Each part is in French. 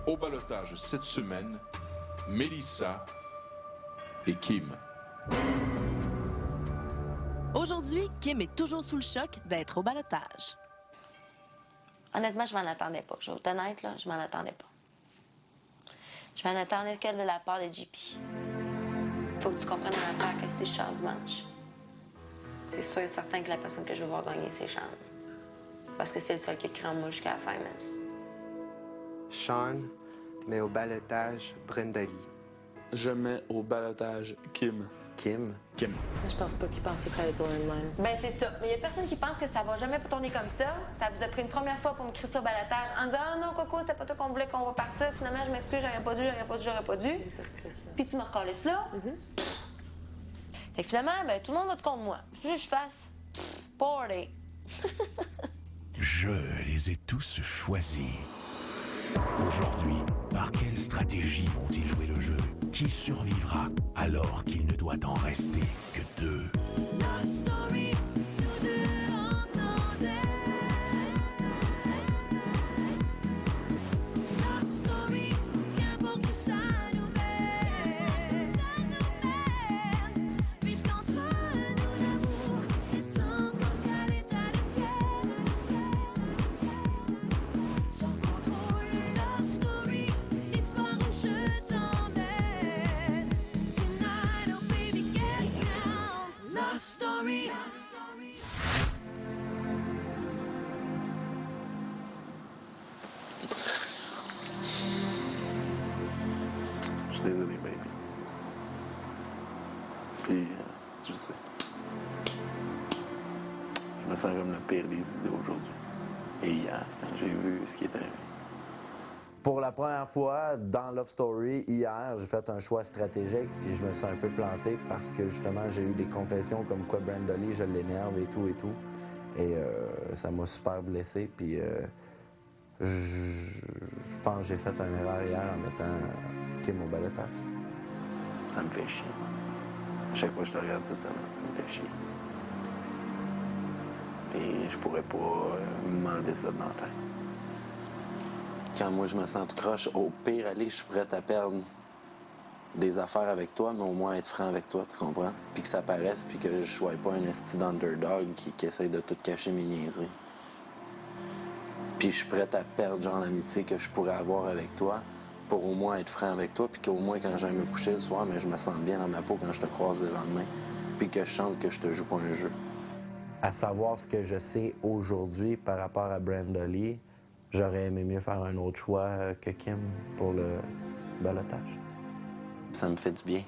Au ballottage cette semaine, Mélissa et Kim. Aujourd'hui, Kim est toujours sous le choc d'être au ballottage. Honnêtement, je m'en attendais pas. Je vais être honnête, là, je m'en attendais pas. Je m'en attendais que de la part de JP. Faut que tu comprennes en affaire que si je sors dimanche, c'est sûr et certain que la personne que je veux voir gagner, c'est Sean. Parce que c'est le seul qui crie en moi jusqu'à la fin, man. Sean met au ballottage Brenda Lee. Je mets au ballottage Kim. Kim. Je pense pas qu'il pensait que ça allait tourner de même. Ben c'est ça. Mais il y a personne qui pense que ça va jamais tourner comme ça. Ça vous a pris une première fois pour me crier ça au ballottage en disant « Ah non, Coco, c'était pas toi qu'on voulait qu'on va partir. Finalement, je m'excuse, j'aurais pas dû. » Puis tu me recolles là. Fait que finalement, ben, tout le monde vote contre moi. Qu'est-ce que je fasse? Party. Je les ai tous choisis. Aujourd'hui, par quelle stratégie vont-ils jouer le jeu? Qui survivra alors qu'il ne doit en rester que deux? Je suis désolé, baby. Puis, tu le sais. Je me sens comme le pire des idiots aujourd'hui. Et hier, quand j'ai vu ce qui est arrivé. Pour la première fois dans Love Story, hier, j'ai fait un choix stratégique et je me suis un peu planté parce que justement, j'ai eu des confessions comme quoi Brenda Lee, je l'énerve et tout. Et ça m'a super blessé. Puis je pense que j'ai fait une erreur hier en mettant Kim au ballottage. Ça me fait chier. À chaque fois que je te regarde cette semaine, ça me fait chier. Et je pourrais pas m'enlever ça de la tête. Quand moi je me sens tout croche, au pire, aller, je suis prête à perdre des affaires avec toi, mais au moins être franc avec toi, tu comprends? Puis que ça paraisse, puis que je sois pas un esti d'underdog qui essaye de tout cacher mes niaiseries. Puis je suis prête à perdre, genre, l'amitié que je pourrais avoir avec toi pour au moins être franc avec toi, puis qu'au moins, quand j'aille me coucher le soir, mais je me sente bien dans ma peau quand je te croise le lendemain, puis que je chante que je te joue pas un jeu. À savoir ce que je sais aujourd'hui par rapport à Brenda Lee, j'aurais aimé mieux faire un autre choix que Kim pour le ballottage. Ça me fait du bien.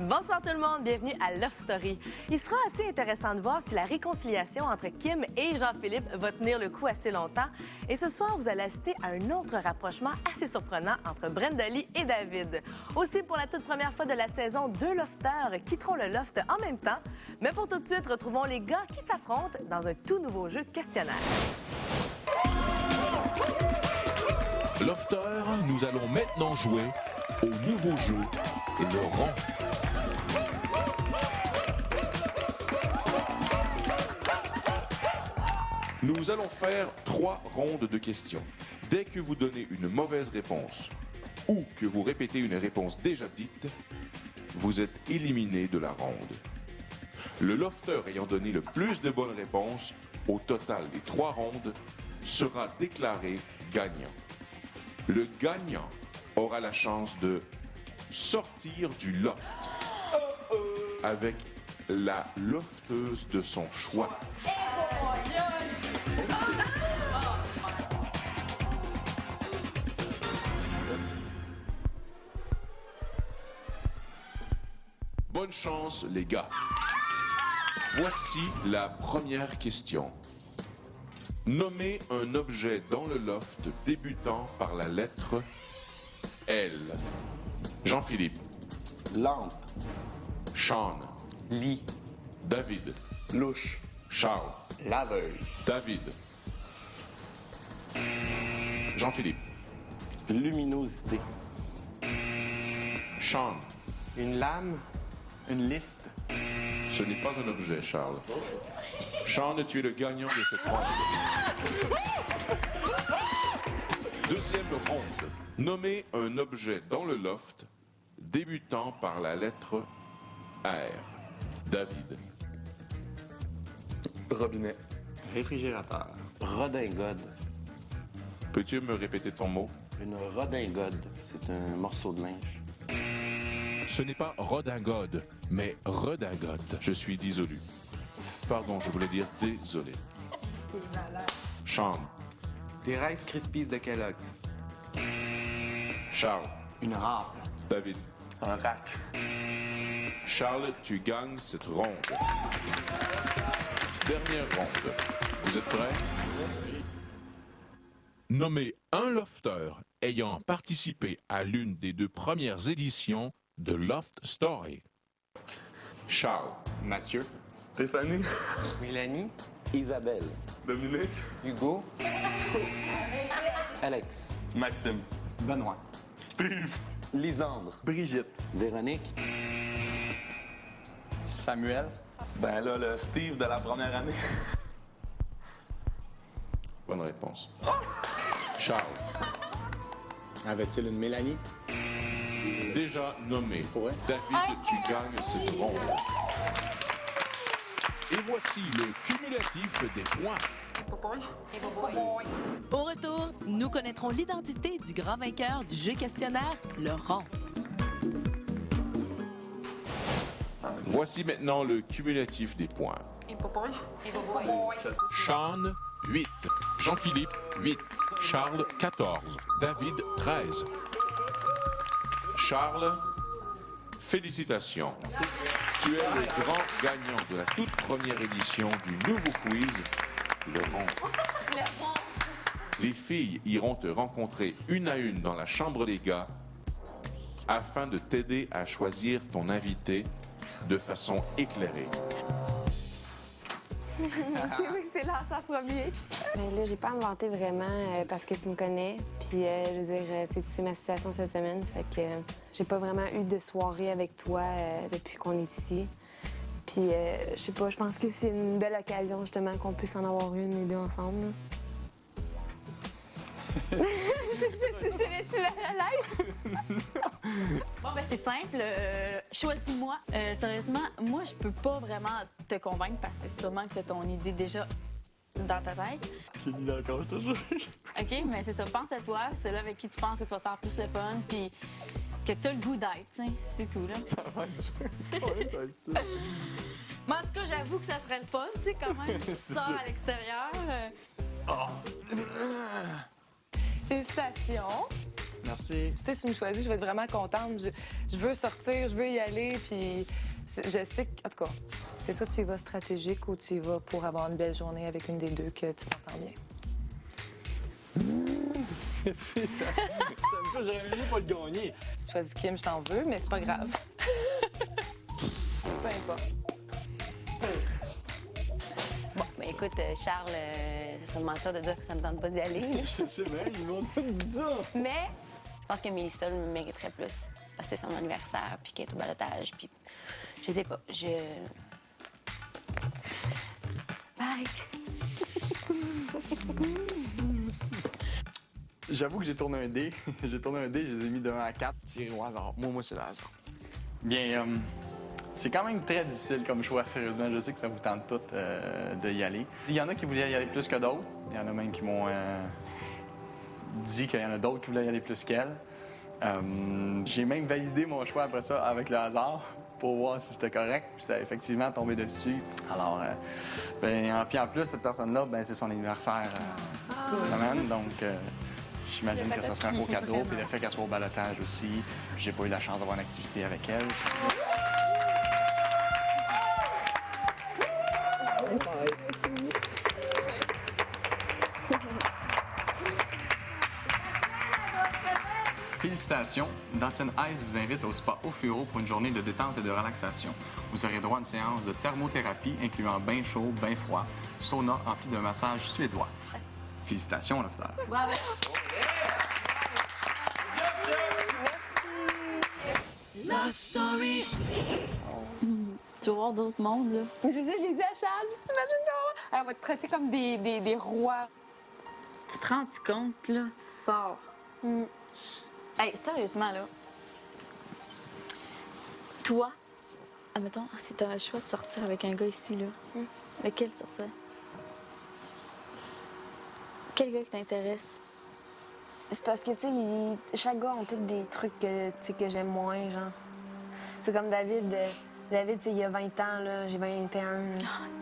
Bonsoir tout le monde, bienvenue à Love Story. Il sera assez intéressant de voir si la réconciliation entre Kim et Jean-Philippe va tenir le coup assez longtemps. Et ce soir, vous allez assister à un autre rapprochement assez surprenant entre Brenda Lee et David. Aussi, pour la toute première fois de la saison, deux lofteurs quitteront le loft en même temps. Mais pour tout de suite, retrouvons les gars qui s'affrontent dans un tout nouveau jeu questionnaire. Lofter, nous allons maintenant jouer au nouveau jeu Le Rang. Nous allons faire 3 rondes de questions. Dès que vous donnez une mauvaise réponse ou que vous répétez une réponse déjà dite, vous êtes éliminé de la ronde. Le lofter ayant donné le plus de bonnes réponses au total des 3 rondes sera déclaré gagnant. Le gagnant aura la chance de sortir du loft avec la lofteuse de son choix. Bonne chance, les gars. Voici la première question. Nommez un objet dans le loft débutant par la lettre L. Jean-Philippe. Lampe. Sean. Lit. David. Louche. Charles. Laveuse. David. Jean-Philippe. Luminosité. Sean. Une lame. Une liste. Ce n'est pas un objet, Charles. Sean, tu es le gagnant de cette ronde. Deuxième ronde. Nommez un objet dans le loft débutant par la lettre R. David. Robinet. Réfrigérateur. Redingode. Peux-tu me répéter ton mot? Une redingode, c'est un morceau de linge. Ce n'est pas redingode, mais redingote. Je suis désolé. Pardon, je voulais dire désolé. Sean. Des Rice Krispies de Kellogg's. Charles. Une râpe. David. Un rack. Charles, tu gagnes cette ronde. Dernière ronde. Vous êtes prêts? Nommez un lofteur ayant participé à l'une des 2 premières éditions de Loft Story. Charles. Mathieu. Stéphanie. Mélanie. Isabelle. Dominique. Hugo. Alex. Maxime. Benoît. Steve. Lisandre. Brigitte. Véronique. Samuel. Ben là, le Steve de la première année. Bonne réponse. Charles. Avait-il une Mélanie? Déjà nommé. Ouais. David, tu gagnes cette ronde. Et voici le cumulatif des points. Au retour, nous connaîtrons l'identité du grand vainqueur du jeu questionnaire, le rond. Voici maintenant le cumulatif des points. Sean, 8. Jean-Philippe, 8. Charles, 14. David, 13. Charles, félicitations. Tu es le grand gagnant de la toute première édition du nouveau quiz, le rond. Les filles iront te rencontrer une à une dans la chambre des gars afin de t'aider à choisir ton invité de façon éclairée. C'est oui, c'est là, ça premier. Ben là, j'ai pas inventé vraiment parce que tu me connais. Puis, je veux dire, tu sais ma situation cette semaine. Fait que j'ai pas vraiment eu de soirée avec toi depuis qu'on est ici. Puis, je sais pas, je pense que c'est une belle occasion, justement, qu'on puisse en avoir une, les deux ensemble. Là. Je mal à l'aise? Bon, ben c'est simple. Choisis-moi. Sérieusement, moi, je peux pas vraiment te convaincre parce que sûrement que t'as ton idée déjà dans ta tête. J'ai mis d'accord, je te jure. OK, mais c'est ça. Pense à toi. C'est là avec qui tu penses que tu vas faire plus le fun. Puis que t'as le goût d'être, tu sais. C'est tout, là. Ça va être dur. Ouais, ça va être dur. Mais en tout cas, j'avoue que ça serait le fun, tu sais, quand même. Tu sors à l'extérieur. Félicitations. Merci. Tu sais, si tu me choisis, je vais être vraiment contente. Je veux sortir, je veux y aller, puis je sais que, en tout cas, c'est soit tu y vas stratégique ou tu y vas pour avoir une belle journée avec une des deux que tu t'entends bien. J'aurais mieux pas le gagner. Si tu choisis Kim, je t'en veux, mais c'est pas grave. Peu importe. Bon, ben écoute, Charles, ça serait mentir de dire que ça me tente pas d'y aller. Là. Je sais bien, ils m'ont tout dit ça. Mais je pense que Mélissa me mériterait plus. Parce que c'est son anniversaire, puis qu'elle est au balotage, puis je sais pas, Bye! J'avoue que j'ai tourné un dé. J'ai tourné un dé, je les ai mis de 1 à 4, tirés au hasard. Moi, c'est le hasard. Bien, c'est quand même très difficile comme choix, sérieusement. Je sais que ça vous tente toutes d'y aller. Il y en a qui voulaient y aller plus que d'autres. Il y en a même qui m'ont dit qu'il y en a d'autres qui voulaient y aller plus qu'elle. J'ai même validé mon choix après ça avec le hasard pour voir si c'était correct. Puis ça a effectivement tombé dessus. Alors, puis en plus, cette personne-là, c'est son anniversaire cette semaine. Donc, j'imagine que ça serait un beau cadeau. Puis le fait qu'elle soit au balotage aussi. Puis j'ai pas eu la chance d'avoir une activité avec elle. Félicitations! Dalton Ice vous invite au spa Ofuro pour une journée de détente et de relaxation. Vous aurez droit à une séance de thermothérapie incluant bain chaud, bain froid, sauna rempli d'un massage suédois. Félicitations, Lofter! Bravo! Love Story. Tu vas voir d'autres mondes, là. Mais c'est ça, j'ai dit à Charles, si t'imagines, elle va te traiter comme des rois. Tu te rends compte, là? Tu sors. Hey, sérieusement, là. Toi, admettons, si t'as le choix de sortir avec un gars ici, là, lequel tu sortirais? Quel gars qui t'intéresse? C'est parce que, tu sais, chaque gars a tous des trucs que j'aime moins, genre. C'est comme David. David, tu sais, il a 20 ans, là, j'ai 21.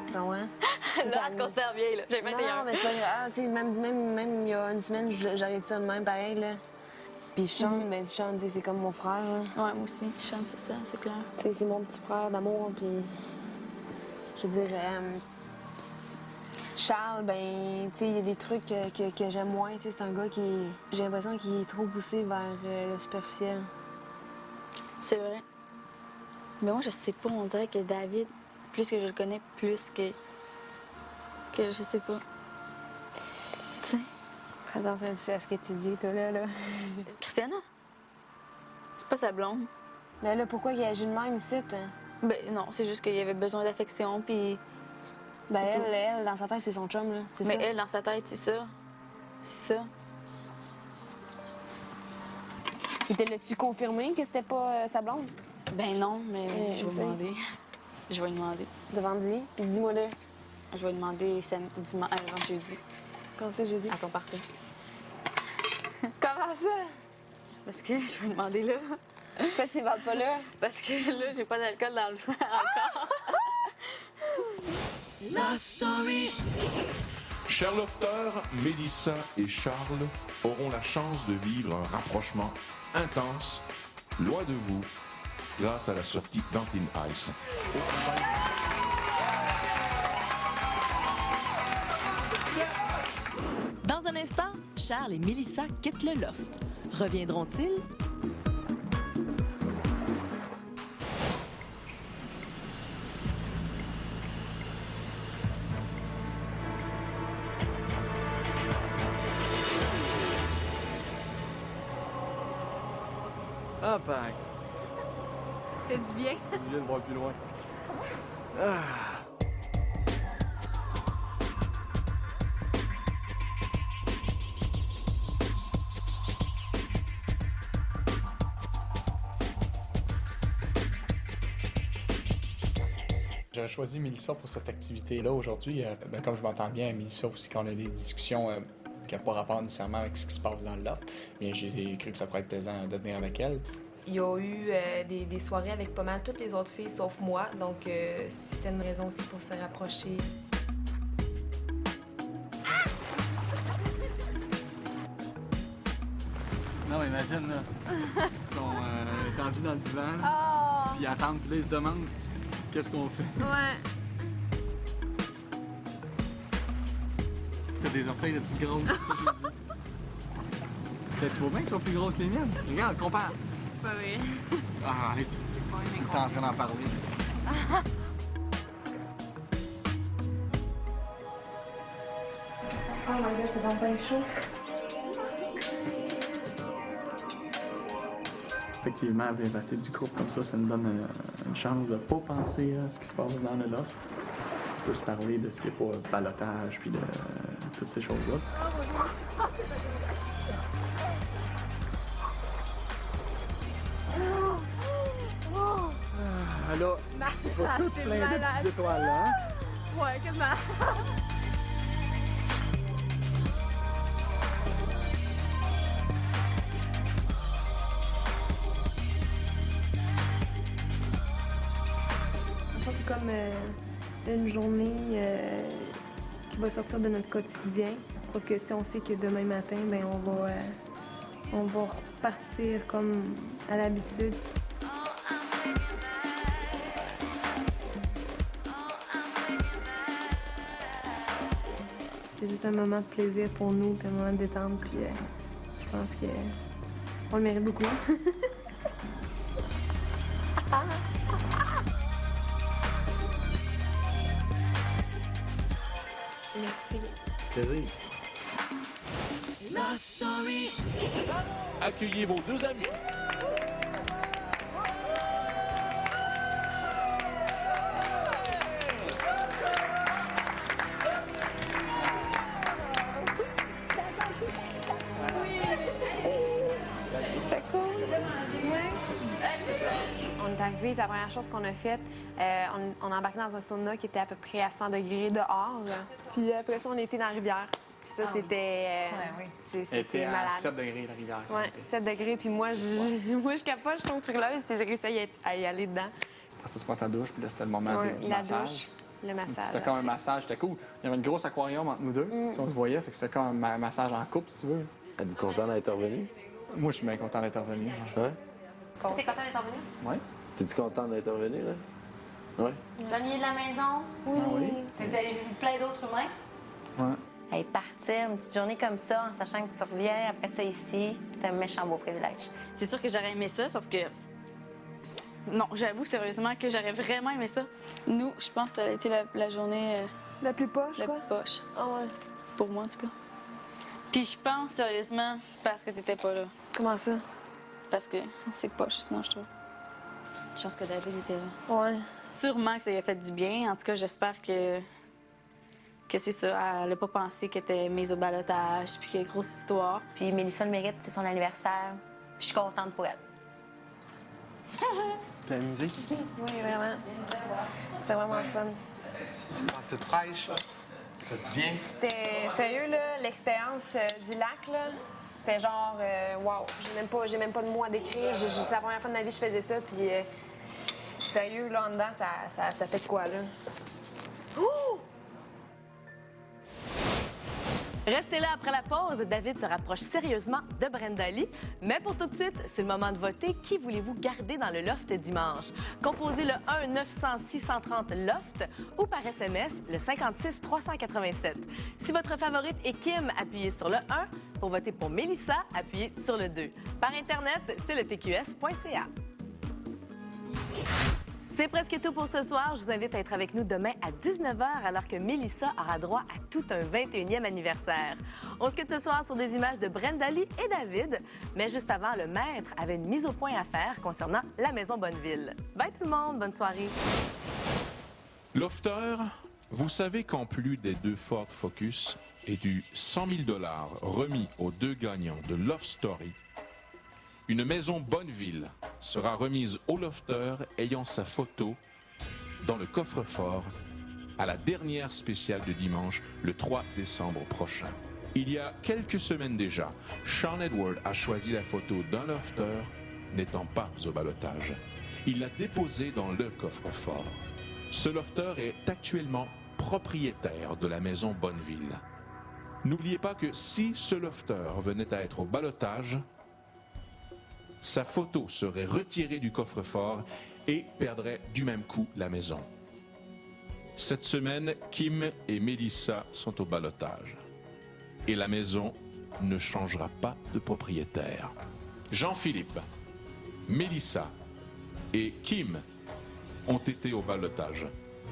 Tu vois? Là, elle se considère vieille, là. J'ai 21. Non, mais c'est pas grave. Tu sais, même il y a une semaine, j'arrête ça de même, pareil, là. Puis je chante, ben, je chante, c'est comme mon frère, là. Ouais, moi aussi, je chante, c'est ça, c'est clair. Tu sais, c'est mon petit frère d'amour, puis... Je veux dire... Charles, ben, tu sais, il y a des trucs que j'aime moins. Tu sais, c'est un gars qui... J'ai l'impression qu'il est trop poussé vers le superficiel. C'est vrai. Mais moi, je sais pas, on dirait que David, plus que je le connais, plus que je sais pas. Tu sais. Très attention à ce que tu dis, toi, là. Christiana? C'est pas sa blonde. Mais là, pourquoi il agit de même ici, hein? Ben non, c'est juste qu'il y avait besoin d'affection, puis... Ben elle, dans sa tête, c'est son chum, là. Mais elle, dans sa tête, c'est ça. C'est ça. Et te l'as-tu confirmé que c'était pas sa blonde? Ben non, mais je vais lui demander. Je vais lui demander. Devant lui? Puis dis-moi là. Je vais lui demander jeudi. Quand c'est jeudi? À ton party. Comment ça? Parce que je vais lui demander là. Pourquoi tu vas pas là? Parce que là, j'ai pas d'alcool dans le sang encore. Love Story. Chers lofters, Mélissa et Charles auront la chance de vivre un rapprochement intense, loin de vous, grâce à la sortie d'Antin Ice. Dans un instant, Charles et Mélissa quittent le loft. Reviendront-ils? Ah, pareil. T'as dit bien? Tu viens de voir plus loin. Ah. J'avais choisi Mélissa pour cette activité-là aujourd'hui. Comme je m'entends bien à Mélissa aussi, quand on a des discussions qui n'ont pas rapport nécessairement avec ce qui se passe dans le loft, mais j'ai cru que ça pourrait être plaisant de venir avec elle. Il y a eu des soirées avec pas mal toutes les autres filles sauf moi, donc c'était une raison aussi pour se rapprocher. Non, imagine, là. Ils sont étendus dans le divan, puis ils attendent, puis là, ils se demandent qu'est-ce qu'on fait. Ouais. T'as des orteils de petites grosses, c'est ça que j'ai dit. Tu vois bien qu'ils sont plus grosses que les miennes? Regarde, compare. C'est pas vrai. Ah, arrête. T'es en train d'en parler. Oh my god, t'es dans le bain chaud. Effectivement, venir rater du groupe comme ça nous donne une chance de ne pas penser à ce qui se passe dans le loft. On peut se parler de ce qu'il n'y a pas de balotage puis de toutes ces choses-là. Là, tu vas tout plein de petites étoiles là. Hein? Ouais, quasiment. C'est comme une journée qui va sortir de notre quotidien. Sauf que, tu sais, on sait que demain matin, ben, on va repartir comme à l'habitude. C'est juste un moment de plaisir pour nous, puis un moment de détente, puis je pense que on le mérite beaucoup. Merci. Plaisir. Love Story. Accueillez vos deux amis. arrivé, puis la première chose qu'on a faite, on a embarqué dans un sauna qui était à peu près à 100 degrés dehors. Puis après ça, on était dans la rivière. Puis ça, c'était... c'est à malade. 7 degrés, la rivière. Oui, 7 degrés. Puis moi, je capote, je tombe frileuse, puis j'ai réussi à y aller dedans. Après ça, tu prends ta douche, puis là, c'était le moment du la massage. douche, le massage. C'était comme un massage, c'était cool. Il y avait une grosse aquarium entre nous deux. Tu sais, on se voyait, fait que c'était comme un massage en couple, si tu veux. Êtes-vous content d'être revenu? Moi, je suis bien content d'être revenu. Ouais? Toi, t'es content d'être revenu? Oui. T'es-tu content d'être revenu, là? Ouais? Vous ennuyez de la maison? Oui. Ah oui. Vous avez vu plein d'autres humains? Ouais. Hey, partir une petite journée comme ça, en sachant que tu reviens après ça ici, c'est un méchant beau privilège. C'est sûr que j'aurais aimé ça, sauf que... Non, j'avoue sérieusement que j'aurais vraiment aimé ça. Nous, je pense que ça a été la journée... La plus poche, la plus poche. Ah ouais. Pour moi, en tout cas. Puis je pense sérieusement parce que t'étais pas là. Comment ça? Parce que c'est poche, sinon, je trouve. Je pense que David était là. Ouais. Sûrement que ça lui a fait du bien. En tout cas, j'espère que c'est ça. Elle n'a pas pensé qu'elle était mise au ballottage, puis qu'il y a une grosse histoire. Puis Mélissa le mérite, c'est son anniversaire. Puis je suis contente pour elle. T'as amusé? Oui, vraiment. C'était vraiment le fun. Tu te rends toute fraîche? Ça te bien? C'était sérieux, là, l'expérience du lac, là. C'était genre, wow, j'ai même pas de mots à décrire. C'est la première fois de ma vie que je faisais ça, puis sérieux, là, en dedans, ça fait de quoi, là? Ouh! Restez là après la pause. David se rapproche sérieusement de Brenda Lee. Mais pour tout de suite, c'est le moment de voter. Qui voulez-vous garder dans le loft dimanche? Composez le 1-900-630-LOFT ou par SMS le 56-387. Si votre favorite est Kim, appuyez sur le 1. Pour voter pour Mélissa, appuyez sur le 2. Par Internet, c'est le tqs.ca. C'est presque tout pour ce soir. Je vous invite à être avec nous demain à 19h alors que Mélissa aura droit à tout un 21e anniversaire. On se quitte ce soir sur des images de Brenda Lee et David. Mais juste avant, le maître avait une mise au point à faire concernant la Maison Bonneville. Bye tout le monde, bonne soirée. Lofter, vous savez qu'en plus des 2 Ford Focus et du 100 000 $ remis aux 2 gagnants de Love Story, une maison Bonneville sera remise au lofter ayant sa photo dans le coffre-fort à la dernière spéciale de dimanche, le 3 décembre prochain. Il y a quelques semaines déjà, Sean Edward a choisi la photo d'un lofter n'étant pas au ballottage. Il l'a déposée dans le coffre-fort. Ce lofter est actuellement propriétaire de la maison Bonneville. N'oubliez pas que si ce lofter venait à être au ballottage, sa photo serait retirée du coffre-fort et perdrait du même coup la maison. Cette semaine, Kim et Mélissa sont au ballottage. Et la maison ne changera pas de propriétaire. Jean-Philippe, Mélissa et Kim ont été au ballottage.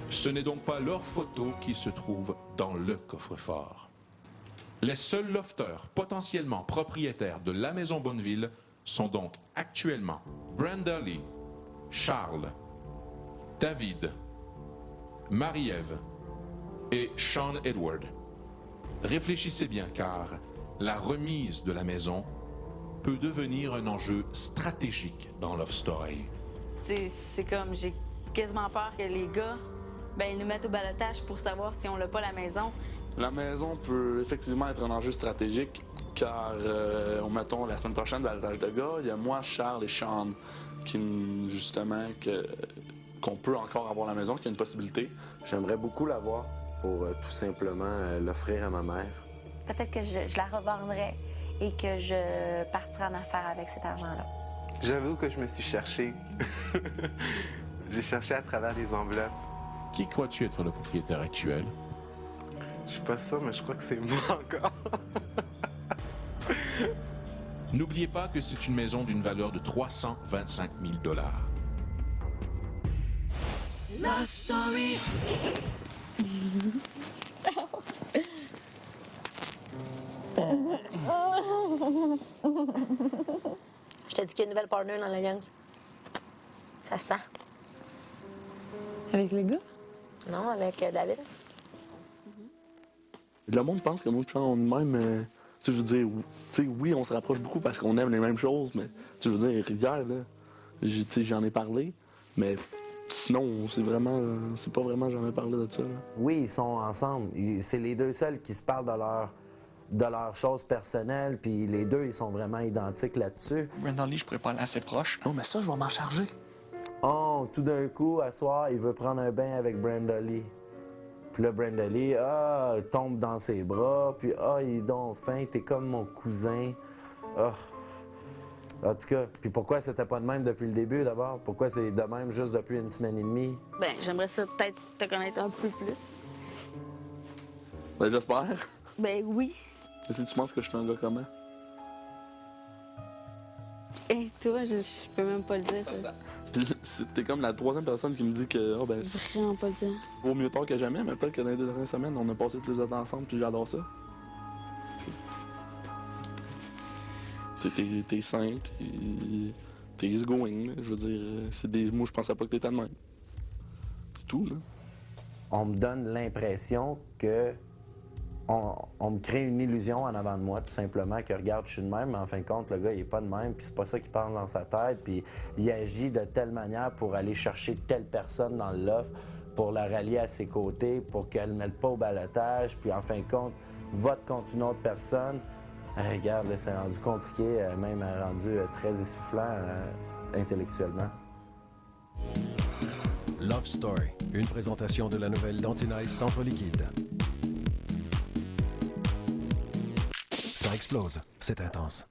Ce n'est donc pas leur photo qui se trouve dans le coffre-fort. Les seuls lofters potentiellement propriétaires de la maison Bonneville sont donc actuellement Brenda Lee, Charles, David, Marie-Ève et Sean Edward. Réfléchissez bien car la remise de la maison peut devenir un enjeu stratégique dans Love Story. C'est comme, j'ai quasiment peur que les gars, ils nous mettent au ballottage pour savoir si on l'a pas la maison. La maison peut effectivement être un enjeu stratégique car, mettons, la semaine prochaine, ballottage de gars, il y a moi, Charles et Sean qui, justement, qu'on peut encore avoir la maison, qu'il y a une possibilité. J'aimerais beaucoup l'avoir pour tout simplement l'offrir à ma mère. Peut-être que je la revendrai et que je partirai en affaires avec cet argent-là. J'avoue que je me suis cherché. J'ai cherché à travers les enveloppes. Qui crois-tu être le propriétaire actuel? Je suis pas sûr, mais je crois que c'est moi encore. N'oubliez pas que c'est une maison d'une valeur de 325 000 $. Love Story. Je t'ai dit qu'il y a une nouvelle partner dans l'alliance. Ça se sent. Avec les gars? Non, avec David. Le monde pense que moi, on est même. Je veux dire, oui, on se rapproche beaucoup parce qu'on aime les mêmes choses, mais je veux dire, Rivière, là, j'en ai parlé, Mais sinon, c'est pas vraiment jamais parlé de ça. Là. Oui, ils sont ensemble. C'est les deux seuls qui se parlent de leurs choses personnelles, puis les deux, ils sont vraiment identiques là-dessus. Brandon Lee, je pourrais pas aller assez proche. Non, mais ça, je vais m'en charger. Oh, tout d'un coup, à soir, il veut prendre un bain avec Brandon Lee. Puis là, Brandon Lee, il tombe dans ses bras, puis il est donc fin, t'es comme mon cousin. En tout cas, puis pourquoi c'était pas de même depuis le début, d'abord? Pourquoi c'est de même juste depuis une semaine et demie? Ben, j'aimerais ça peut-être te connaître un peu plus. Ben, j'espère. Ben oui. Si tu penses que je suis un gars comment? Et toi, je peux même pas le dire, ça. T'es comme la troisième personne qui me dit que, Vraiment pas le dire. vaut mieux tard que jamais, mais peut-être que dans les 2 dernières semaines, on a passé tous les autres ensemble, puis j'adore ça. T'es sainte, t'es easygoing, je veux dire, moi je pensais pas que t'étais de même. C'est tout, là. On me donne l'impression que on me crée une illusion en avant de moi, tout simplement, que regarde, je suis de même, mais en fin de compte, le gars, il est pas de même, puis c'est pas ça qu'il pense dans sa tête, puis il agit de telle manière pour aller chercher telle personne dans le loft, pour la rallier à ses côtés, pour qu'elle ne mette pas au balotage, puis en fin de compte, vote contre une autre personne. Regarde, là, c'est rendu compliqué, même rendu très essoufflant intellectuellement. Love Story, une présentation de la nouvelle d'Antinice Centre Liquide. Ça explose, c'est intense.